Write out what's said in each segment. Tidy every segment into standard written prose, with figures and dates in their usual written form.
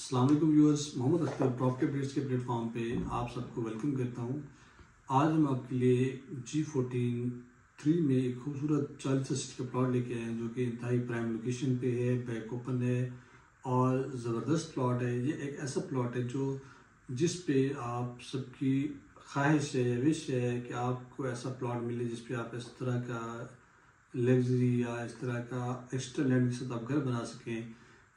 अस्सलाम वालेकुम viewers, Mohammad Akhtar property updates के प्लेटफॉर्म पे आप सबको वेलकम करता हूँ। आज हम आपके लिए G14 3 में एक खूबसूरत 40 सीट का प्लॉट लेके आए हैं जो कि इंतहाई प्राइम लोकेशन पे है, बैक ओपन है और ज़बरदस्त प्लॉट है। ये एक ऐसा प्लॉट है जो जिस पे आप सबकी ख्वाहिश है, विश है कि आपको ऐसा प्लॉट मिले जिस पे आप इस तरह का लग्जरी या इस तरह का एक्स्ट्रा लैंड के साथ आप घर बना सकें।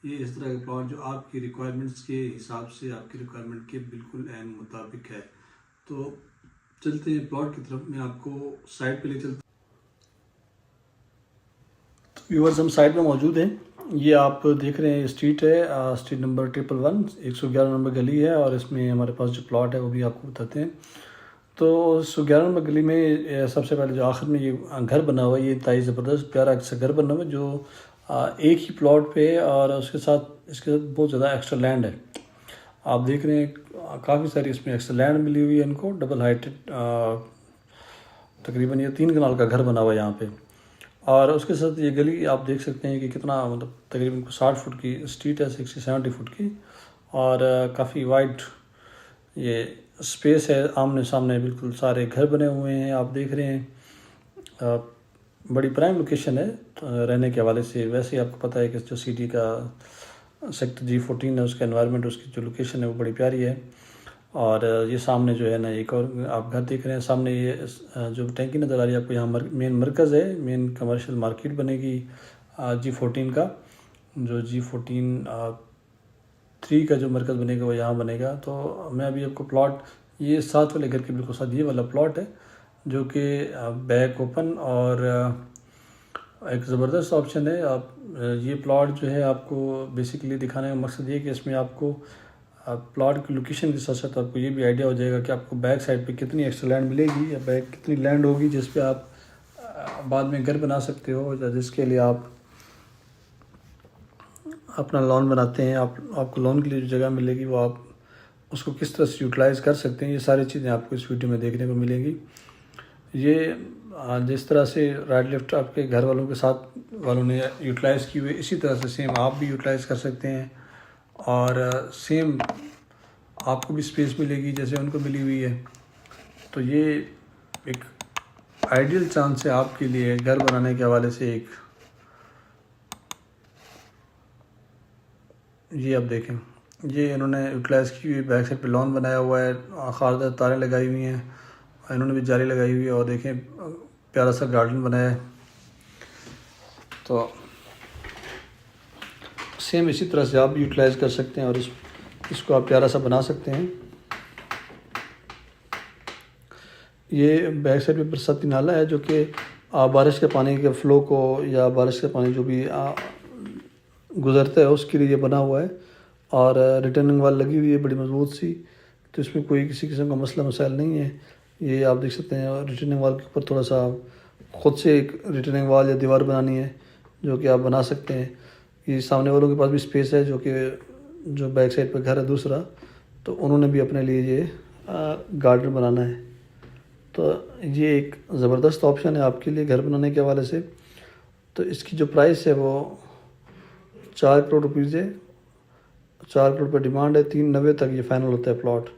ये इस तरह का प्लॉट जो आपकी रिक्वायरमेंट्स के हिसाब से, आपकी रिक्वायरमेंट के बिल्कुल एन मुताबिक है। तो चलते हैं प्लॉट की तरफ, मैं आपको साइट पे ले चलता हूँ। तो व्यूअर्स, हम साइट में मौजूद हैं। ये आप देख रहे हैं स्ट्रीट है, स्ट्रीट नंबर 111 111 नंबर गली है और इसमें हमारे पास जो प्लॉट है वो भी आपको बताते हैं। तो 111 नंबर गली में सबसे पहले जो आखिर में ये घर बना हुआ है, ये इंतहाई ज़बरदस्त प्यारा सा घर बना हुआ है जो एक ही प्लॉट पे और उसके साथ बहुत ज़्यादा एक्स्ट्रा लैंड है। आप देख रहे हैं काफ़ी सारी इसमें एक्स्ट्रा लैंड मिली हुई है इनको। डबल हाइटेड तकरीबन ये 3 कनाल का घर बना हुआ है यहाँ पे। और उसके साथ ये गली आप देख सकते हैं कि कितना मतलब तकरीबन 60 फुट की स्ट्रीट है, 60-70 फुट की और काफ़ी वाइड ये स्पेस है। आमने सामने बिल्कुल सारे घर बने हुए हैं, आप देख रहे हैं। बड़ी प्राइम लोकेशन है रहने के हवाले से। वैसे ही आपको पता है कि जो सिटी का सेक्टर G14 है, उसका एनवायरनमेंट, उसकी जो लोकेशन है वो बड़ी प्यारी है। और ये सामने जो है ना एक और आप घर देख रहे हैं, सामने ये जो टैंकी नज़र आ रही है आपको, यहाँ मेन मरकज़ है, मेन कमर्शियल मार्केट बनेगी G14 का। जो G14 3 का जो मरकज़ बनेगा वो यहाँ बनेगा। तो मैं अभी आपको प्लॉट, ये साथ वाले घर के बिल्कुल साथ ये वाला प्लॉट है जो कि बैक ओपन और एक ज़बरदस्त ऑप्शन है। आप ये प्लॉट जो है आपको बेसिकली दिखाने का मकसद ये कि इसमें आपको प्लॉट की लोकेशन के साथ साथ आपको ये भी आइडिया हो जाएगा कि आपको बैक साइड पे कितनी एक्स्ट्रा लैंड मिलेगी या बैक कितनी लैंड होगी जिस पे आप बाद में घर बना सकते हो, या जिसके लिए आप अपना लोन बनाते हैं। आपको लोन के लिए जो जगह मिलेगी वो आप उसको किस तरह से यूटिलाइज़ कर सकते हैं, ये सारी चीज़ें आपको इस वीडियो में देखने को मिलेंगी। ये जिस तरह से राइट लेफ्ट आपके घर वालों के साथ वालों ने यूटिलाइज़ की हुई, इसी तरह से सेम आप भी यूटिलाइज़ कर सकते हैं और सेम आपको भी स्पेस मिलेगी जैसे उनको मिली हुई है। तो ये एक आइडियल चांस है आपके लिए घर बनाने के हवाले से। एक ये आप देखें, ये इन्होंने यूटिलाइज़ की हुई, बैक साइड पे लॉन बनाया हुआ है, खारदार तारें लगाई हुई हैं, इन्होंने भी जाली लगाई हुई है और देखें प्यारा सा गार्डन बनाया है। तो सेम इसी तरह से आप भी यूटिलाइज़ कर सकते हैं और इसको आप प्यारा सा बना सकते हैं। ये बैक साइड पे बरसाती नाला है जो कि बारिश के पानी के फ़्लो को या बारिश का पानी जो भी गुज़रता है उसके लिए ये बना हुआ है। और रिटर्निंग वाल लगी हुई है बड़ी मजबूत सी, तो इसमें कोई किसी किस्म का मसला मसाइल नहीं है। ये आप देख सकते हैं। और रिटर्निंग वाल के ऊपर थोड़ा सा ख़ुद से एक रिटर्निंग वाल या दीवार बनानी है जो कि आप बना सकते हैं। ये सामने वालों के पास भी स्पेस है जो बैक साइड पे घर है दूसरा, तो उन्होंने भी अपने लिए ये गार्डन बनाना है। तो ये एक ज़बरदस्त ऑप्शन है आपके लिए घर बनाने के हवाले से। तो इसकी जो प्राइस है वो 4 करोड़ रुपीज़ है। 4 करोड़ रुपये डिमांड है, 390 तक ये फ़ाइनल होता है प्लॉट।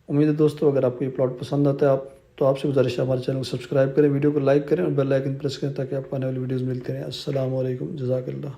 उम्मीद है दोस्तों अगर आपको ये प्लॉट पसंद आता है तो आपसे गुजारिश है हमारे चैनल को सब्सक्राइब करें, वीडियो को लाइक करें और बेल आइकन प्रेस करें ताकि आपको आने वाली वीडियोज़ मिलती रहें। अस्सलाम वालेकुम, जज़ाकल्लाह।